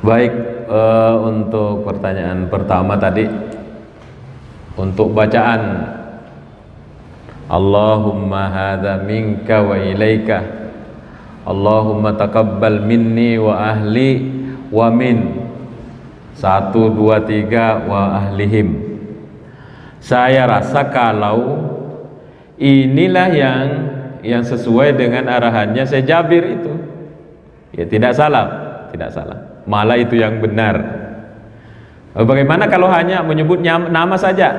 Baik, untuk pertanyaan pertama tadi, untuk bacaan Allahumma hadza minka wa ilaika, Allahumma taqabbal minni wa ahli wa min 1, 2, 3 wa ahlihim. Saya rasa kalau inilah yang sesuai dengan arahannya Syekh Jabir itu, ya tidak salah, malah itu yang benar. Bagaimana kalau hanya menyebut nama saja,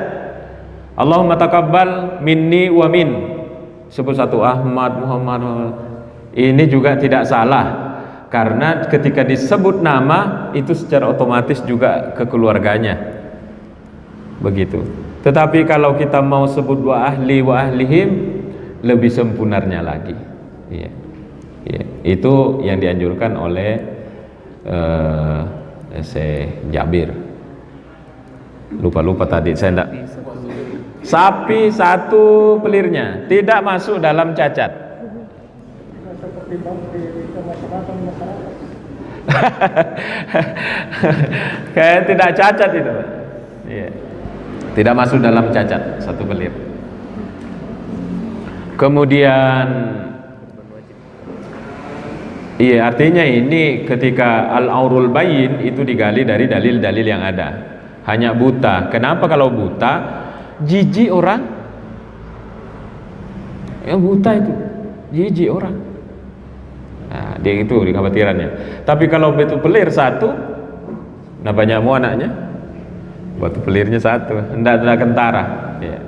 Allahumma taqabbal minni wa min, sebut satu Ahmad, Muhammad, ini juga tidak salah, karena ketika disebut nama itu secara otomatis juga ke keluarganya, begitu. Tetapi kalau kita mau sebut wa ahli wa ahlihim, lebih sempurnanya lagi, ya. Itu yang dianjurkan oleh Syekh Jabir. Lupa tadi saya enggak. Sapi 1 pelirnya tidak masuk dalam cacat. Kayak tidak cacat itu, iya. Tidak masuk dalam cacat 1 pelir. Kemudian, iya, artinya ini ketika al-aurul bayin itu digali dari dalil-dalil yang ada. Hanya buta. Kenapa kalau buta? Jijik orang. Yang buta itu jijik orang. Nah, dia itu kekhawatirannya. Tapi kalau batu pelir 1, nah banyak mu anaknya, batu pelirnya 1, hendak ada kentara, ya.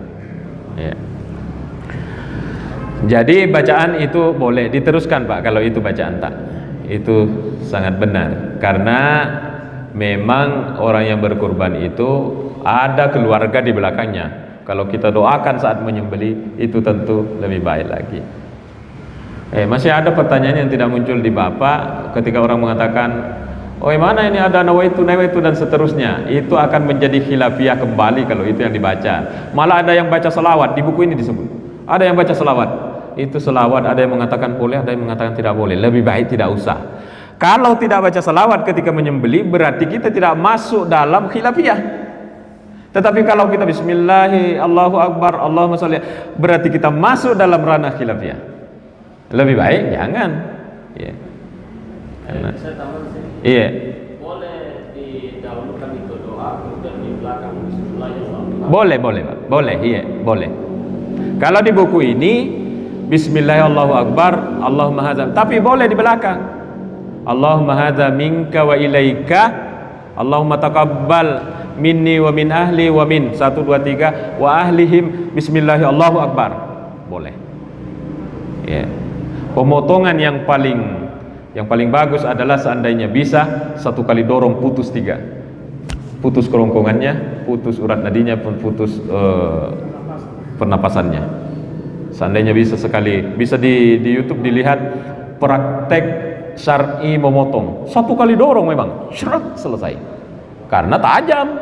Jadi bacaan itu boleh diteruskan Pak, kalau itu bacaan tak, itu sangat benar, karena memang orang yang berkurban itu ada keluarga di belakangnya. Kalau kita doakan saat menyembelih itu tentu lebih baik lagi. Masih ada pertanyaan yang tidak muncul di Bapak ketika orang mengatakan, oh mana ini ada nawaitu dan seterusnya. Itu akan menjadi khilafiyah kembali kalau itu yang dibaca. Malah ada yang baca selawat, di buku ini disebut. Ada yang baca selawat. Itu selawat ada yang mengatakan boleh, ada yang mengatakan tidak boleh. Lebih baik tidak usah. Kalau tidak baca selawat ketika menyembelih, berarti kita tidak masuk dalam khilafiyah. Tetapi kalau kita bismillahi, Allahu Akbar, Allahumma sholli, berarti kita masuk dalam ranah khilafiyah. Lebih baik jangan. Iya. Iya. Boleh didahulukan itu doa dan di belakang bismillahirrahmanirrahim. Boleh, Pak. Boleh, iya, boleh. Kalau di buku ini bismillahirrahmanirrahim, Allahu Akbar, Allahumma hadza, tapi boleh di belakang. Allahumma hadza minka wa ilaika, Allahumma taqabbal minni wa min ahli wa min 1, 2, 3 wa ahlihim bismillahirrahmanirrahim, Allahu Akbar. Boleh. Ya. Pemotongan yang paling bagus adalah seandainya bisa 1 kali dorong putus 3, putus kerongkongannya, putus urat nadinya, putus pernapasannya. Seandainya bisa sekali, bisa di YouTube dilihat praktek syar'i memotong, 1 kali dorong memang syrat selesai, karena tajam.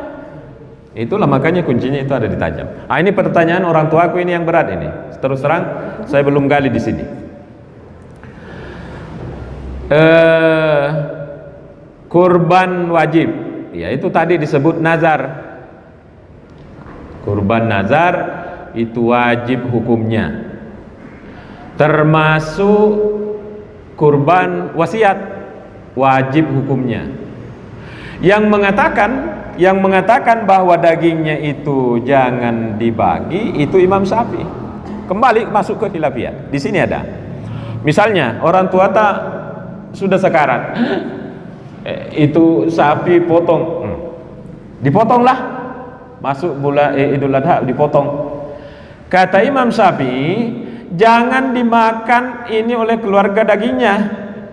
Itulah makanya kuncinya itu ada di tajam. Ini pertanyaan orang tuaku ini yang berat ini. Terus terang saya belum gali di sini. Kurban wajib, ya itu tadi disebut nazar. Kurban nazar itu wajib hukumnya, termasuk kurban wasiat wajib hukumnya. Yang mengatakan bahwa dagingnya itu jangan dibagi itu Imam Syafi'i. Kembali masuk ke khilafiyah. Di sini ada, misalnya orang tua tak sudah sekarat, itu sapi potong, dipotonglah, masuk bulan Idul Adha dipotong. Kata Imam Syafi'i, jangan dimakan ini oleh keluarga dagingnya.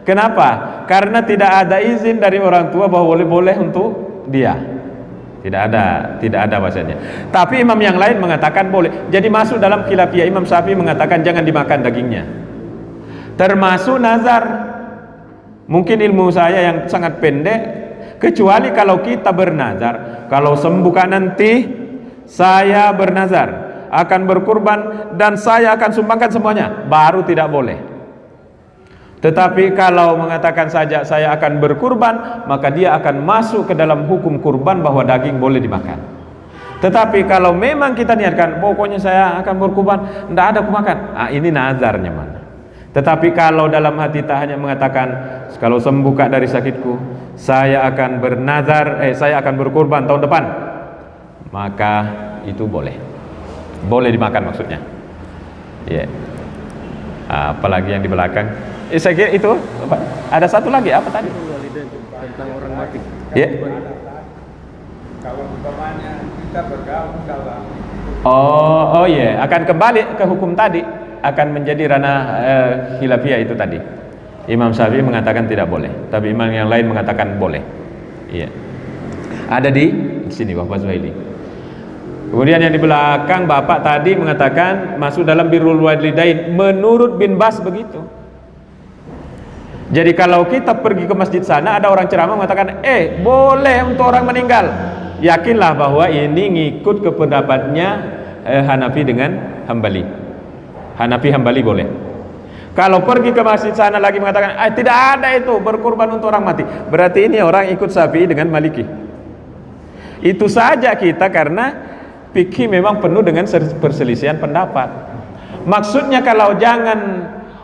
Kenapa? Karena tidak ada izin dari orang tua bahwa boleh untuk dia. Tidak ada bahasanya. Tapi imam yang lain mengatakan boleh. Jadi masuk dalam khilafiyah. Imam Syafi'i mengatakan jangan dimakan dagingnya. Termasuk nazar. Mungkin ilmu saya yang sangat pendek, kecuali kalau kita bernazar, kalau sembuh nanti saya bernazar akan berkurban dan saya akan sumbangkan semuanya, baru tidak boleh. Tetapi kalau mengatakan saja saya akan berkurban, maka dia akan masuk ke dalam hukum kurban bahwa daging boleh dimakan. Tetapi kalau memang kita niatkan pokoknya saya akan berkurban, tidak ada aku makan, ini nazarnya mana. Tetapi kalau dalam hati tak hanya mengatakan kalau sembuh Kak dari sakitku, saya akan bernazar, saya akan berkurban tahun depan, maka itu boleh dimakan maksudnya. Ya. Apalagi yang di belakang. Saya kira itu. Ada satu lagi apa tadi? Tentang orang mati. Ya. Kalau umpamanya kita bergabung dalam akan kembali ke hukum tadi, akan menjadi ranah khilafiyah itu tadi. Imam Syafi'i mengatakan tidak boleh, tapi imam yang lain mengatakan boleh. Iya. Ada di sini Bapak Zuhaili. Kemudian yang di belakang Bapak tadi mengatakan masuk dalam birrul walidain. Menurut bin Bas begitu. Jadi kalau kita pergi ke masjid sana, ada orang ceramah mengatakan boleh untuk orang meninggal, yakinlah bahwa ini ngikut ke pendapatnya Hanafi dengan Hambali. Hambali boleh. Kalau pergi ke masjid sana lagi mengatakan tidak ada itu berkurban untuk orang mati, berarti ini orang ikut Syafi'i dengan Maliki. Itu saja kita, karena fikih memang penuh dengan perselisihan pendapat. Maksudnya kalau jangan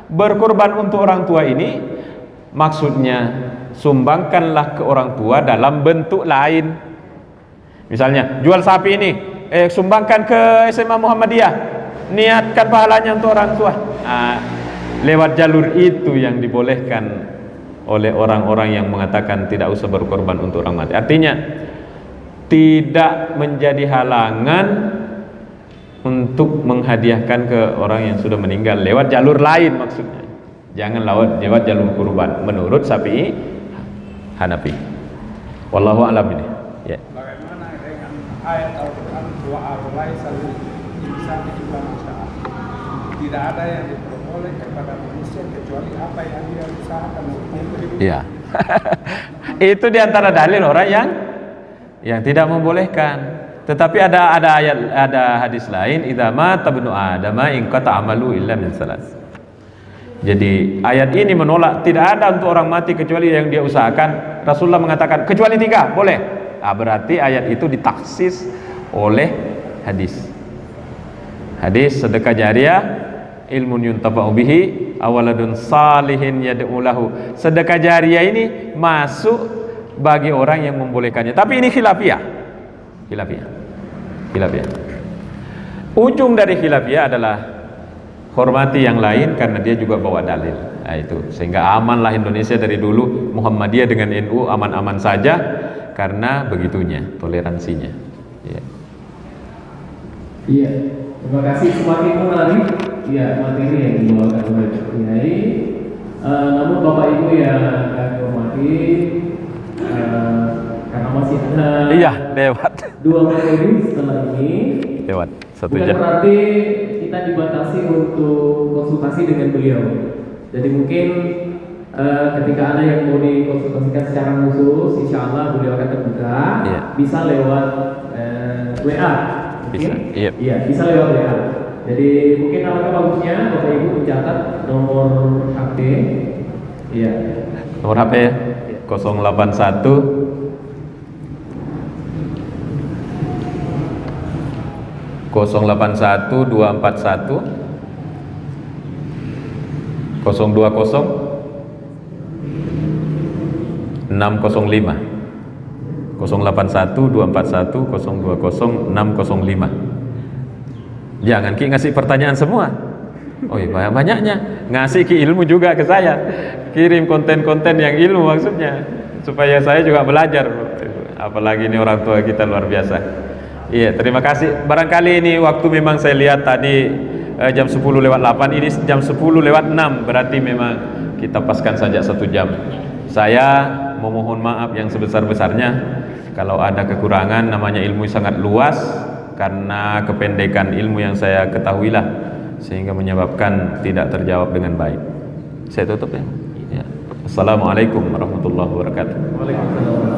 berkurban untuk orang tua ini, maksudnya sumbangkanlah ke orang tua dalam bentuk lain. Misalnya jual sapi ini, sumbangkan ke SMA Muhammadiyah, niatkan pahalanya untuk orang tua. Lewat jalur itu yang dibolehkan oleh orang-orang yang mengatakan tidak usah berkorban untuk orang mati. Artinya tidak menjadi halangan untuk menghadiahkan ke orang yang sudah meninggal lewat jalur lain maksudnya. Jangan lewat jalur kurban menurut Syafi'i Hanafi. Wallahu a'lam ini. Ya. bagaimana dengan ayat Al-Quran wa laisa lil insani illa ma syaa. Tidak ada yang diperboleh kepada manusia kecuali apa yang dia usahakan untuk hidup. Iya. Itu diantara dalil orang yang tidak membolehkan. Tetapi ada ayat, ada hadis lain, idza mata ibnu adama in qata amalu illa min salas. Jadi ayat ini menolak tidak ada untuk orang mati kecuali yang dia usahakan. Rasulullah mengatakan kecuali 3 boleh. Berarti ayat itu ditaksis oleh hadis sedekah jariyah, ilmun yuntafa'u bihi, awaladun salihin yad'u lahu. Sedekah jariyah ini masuk bagi orang yang membolehkannya. Tapi ini khilafiyah. Ujung dari khilafiyah adalah hormati yang lain karena dia juga bawa dalil. Itu sehingga amanlah Indonesia dari dulu. Muhammadiyah dengan NU aman-aman saja karena begitunya toleransinya. Iya. Terima kasih, semakin menarik materi yang dibawakan oleh Kiai. Namun Bapak Ibu yang kami hormati, karena masih ada lewat 2 materi setelah ini, lewat 1 bukan jam. berarti kita dibatasi untuk konsultasi dengan beliau. Jadi mungkin ketika ada yang mau dikonsultasikan secara khusus, insya Allah beliau akan terbuka. Bisa lewat WA. Bisa, Iya, bisa lewat WA. Jadi mungkin alangkah bagusnya Bapak Ibu mencatat nomor HP. Iya. Nomor HP ya? 081 241 020 605 081 241 020 605. Jangan Ki ngasih pertanyaan semua. Banyak-banyaknya ngasih Ki ilmu juga ke saya. Kirim konten-konten yang ilmu maksudnya supaya saya juga belajar. Apalagi ini orang tua kita luar biasa. Iya, terima kasih. Barangkali ini waktu memang saya lihat tadi jam 10:08, ini jam 10:06, berarti memang kita paskan saja 1 jam. Saya memohon maaf yang sebesar-besarnya kalau ada kekurangan. Namanya ilmu sangat luas, karena kependekan ilmu yang saya ketahuilah sehingga menyebabkan tidak terjawab dengan baik. Saya tutup ya. Assalamualaikum warahmatullahi wabarakatuh. Waalaikumsalam.